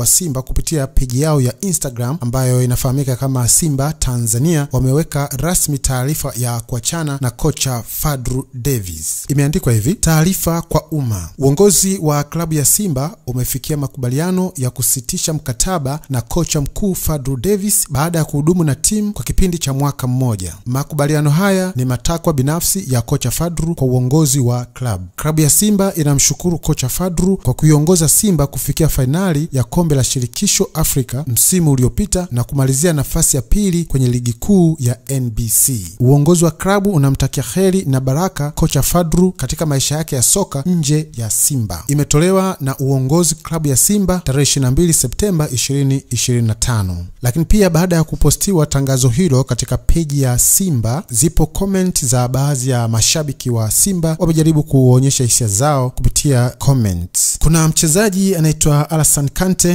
wa Simba kupitia peji yao ya Instagram ambayo inafahamika kama Simba Tanzania wameweka rasmi taarifa ya kuachana na kocha Fadlu Davis. Imeandikwa hivi: taarifa kwa umma. Uongozi wa klabu ya Simba umefikia makubaliano ya kusitisha mkataba na kocha mkuu Fadlu Davis baada ya kuhudumu na timu kwa kipindi cha mwaka mmoja. Makubaliano haya ni matakwa binafsi ya kocha Fadlu kwa uongozi wa klabu. Klabu ya Simba inamshukuru kocha Fadlu kwa kuiongoza Simba kufikia fainali ya kombe la shirikisho Afrika msimu uliopita na kumalizia nafasi ya pili kwenye ligi kuu ya NBC. Uongozi wa klabu unamtakia heri na baraka kocha Fadlu katika maisha yake ya soka nje ya Simba. Imetolewa na uongozi klabu ya Simba tarehe 22 Septemba 2025. Lakini pia baada ya kupostiwa tangazo hilo katika peji ya Simba, zipo comment za baadhi ya mashabiki wa Simba wamejaribu kuonyesha hisia zao kupitia comments. Kuna mchezaji anaitwa Alassane Kante